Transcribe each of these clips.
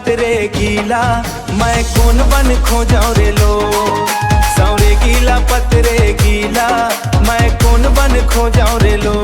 पतरे गीला, मैं कौन बन खो जाऊं रे लो। सौरे गीला पतरे गीला, मैं कौन बन खो जाऊं रे लो।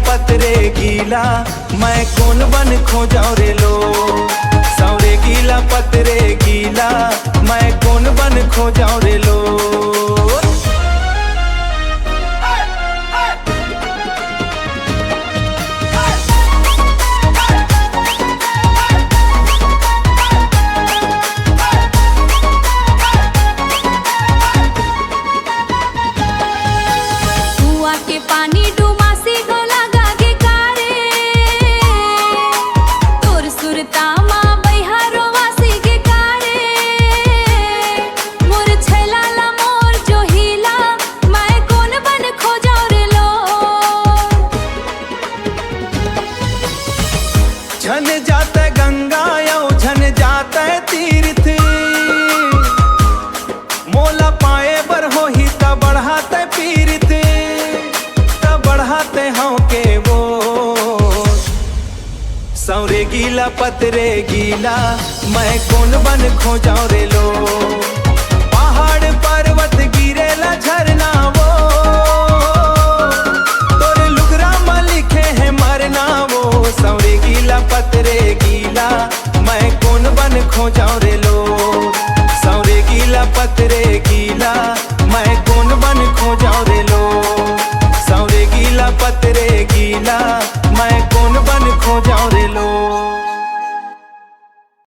पतरे गीला, मैं कौन बन खो जाऊं रे लो। सौरे गीला पतरे गीला, मैं कौन बन खो जाऊं रे लो। कुआं के पानी डुमासी झन जाता गंगा यो झन जाता तीर्थ, मोला पाए बर हो ही तब बढ़ाते पीरित, तब बढ़ाते हों के वो। सौरे गीला पतरे गीला, मैं कौन बन खो जाऊं रे लो। पहाड़ पर्वत गिरेला झरना वो, तोरे लुगरा में लिखे हैं मरना वो। सौरे गीला पतरे गीला, मैं कौन बन खो जाऊं।